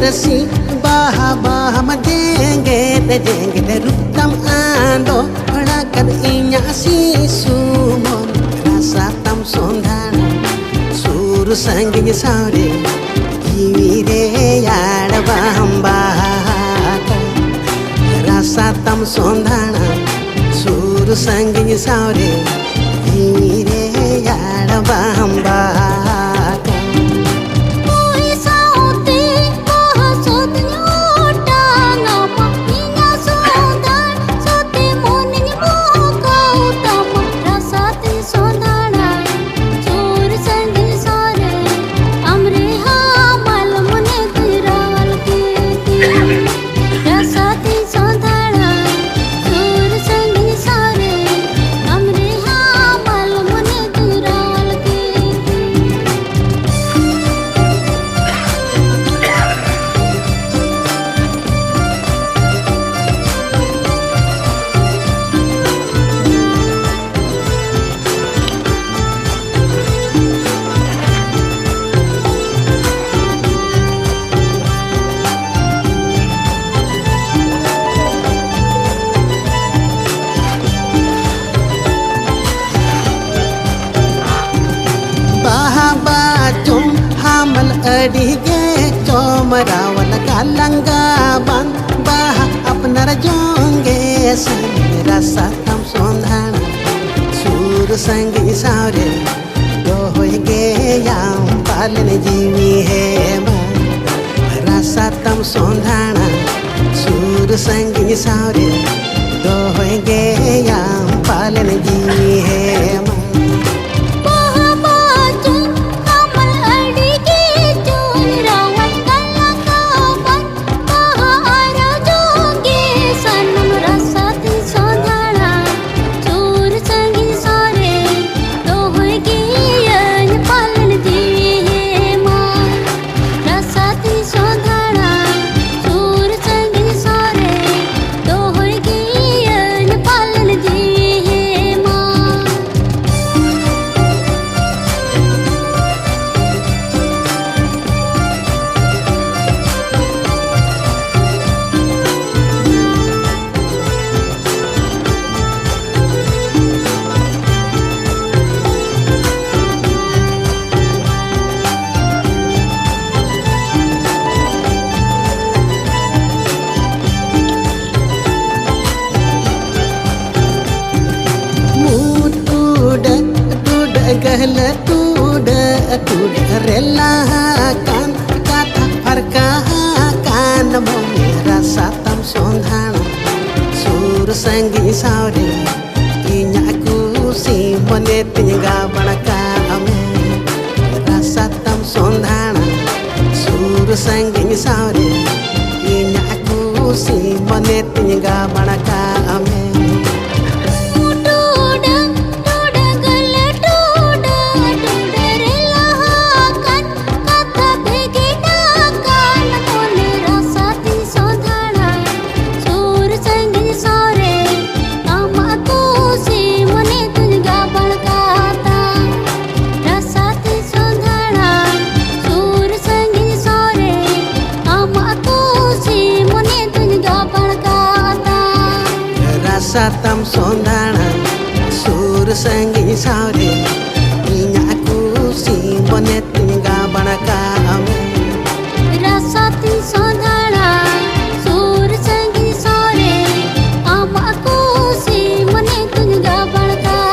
resi baha baha madenge de rutam ando padakan inya sisumon rasa tam sondana sur sangi saure jiwire yada bahamba rasa tam sondana sur sangi saure jiwire yada bahamba अडिगे चोमरावल कालंगा बन बाह अपना जोंगे मेरा सातम सोंधाना सूर संगी सारे दो होगे याम पालन जीवी है मेरा सातम सोंधाना सूर संगी सारे दो होगे याम पालन जीवी है गहला टूड रेला कान काथा फरका कान मेरा सातम सोंधाना सूर संगी सावरे इन्या कुसी मने तिंगा बनका मेरा सातम सोंधाना सूर संगी सावरे इन्या कुसी मने तिंगा बनका सातम सोंधाना सूर संगी सावरे इन्या कुसी मने तिंगा बनका रासाती सोंधाना सूर संगी सावरे आमा कुसी मने तिंगा बनका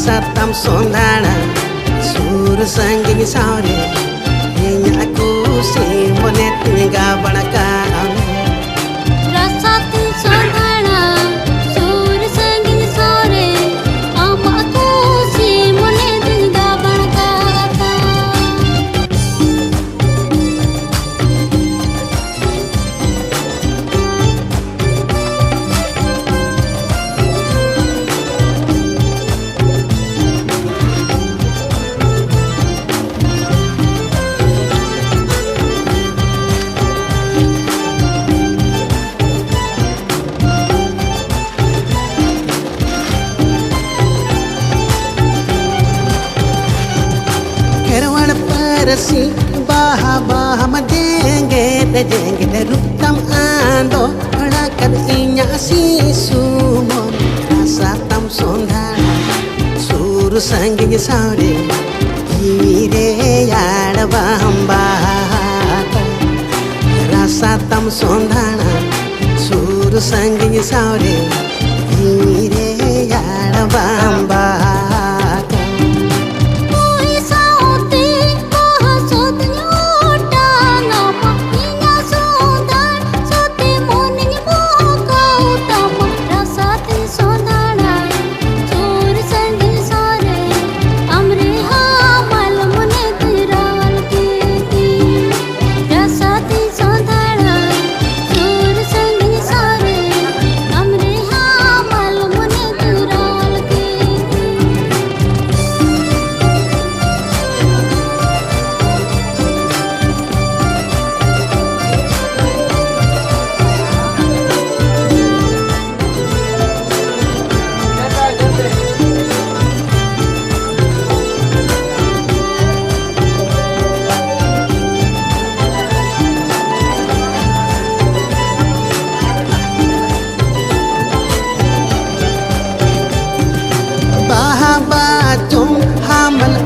सातम सोंधाना सूर संगी सावरे इन्या कुसी मने तिंगा बनका रासाती सोंधाना सूर संगी सावरे आमा कुसी मने तिंगा बनका jengge rukam ando Olakan inya si sumon Rasa tam sondana Suru sangi saure Gire yada bambata Rasa tam sondana Suru sangi saure Gire yada bambata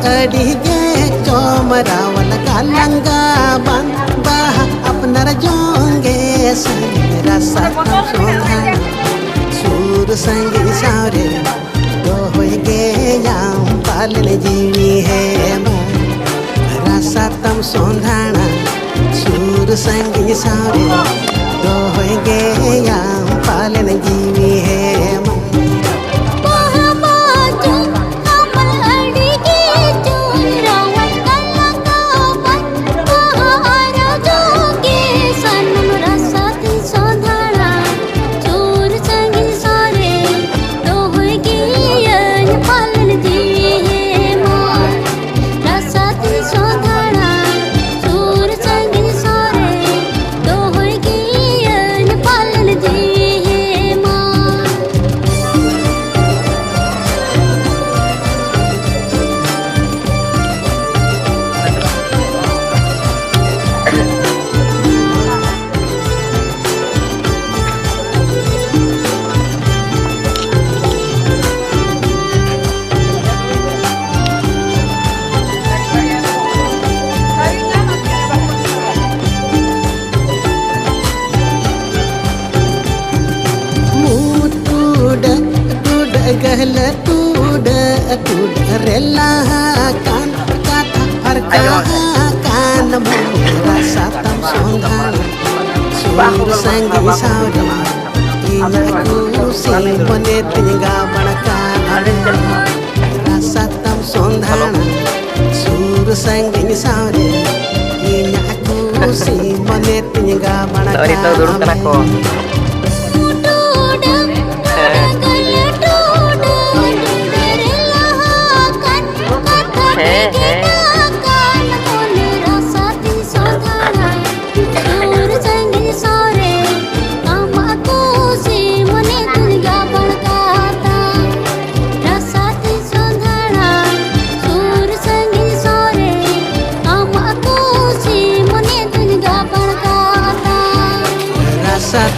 Adige comarawal kalanga ban bah apnar jonge sang rasa tam sondana sur sangi saure do hoige yam palne jeevi hai rasa tam sondana sur sangi saure do hoige yam palne jeevi hai Gahla tuda rela kan kata harga kan rasa tam sondana sur sangi saure inya ku simone tinga banaka rasa tam sondana sur sangi saure inya ku simone tinga banaka Sorry, turun aku.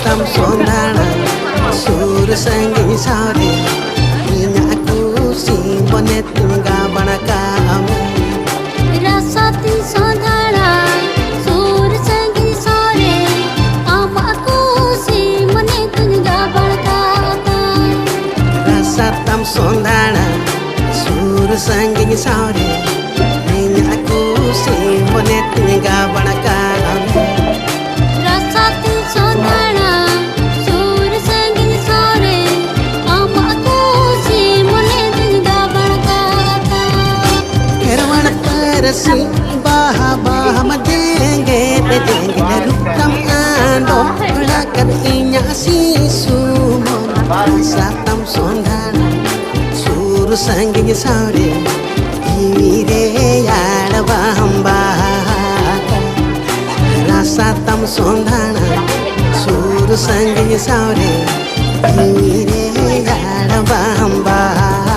Tam sondana sur sangi saure inya ku simone tinga banaka rasa tin sondana sur sangi saure amaku simone tinga banaka rasa tam sondana sur sangi saure inya ku simone tinga banaka si baha baha madenge jengge rukam ando Olakan inya si sumon rasa tam sondana sur sangi saure gire yada bambata rasa tam sondana sur sangi saure gire yada bambata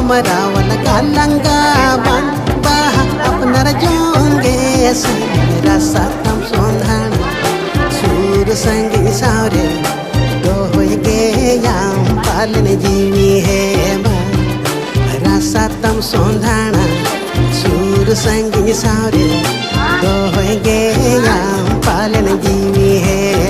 मरावल गालंगा बन बाहा अपनर जोंगे मेरा सातम सोंधान सूर संगी सावरे दो होगे याम पालन जीवी है मेरा सातम सोंधाना सूर संगी सावरे दो होगे याम पालन जीवी है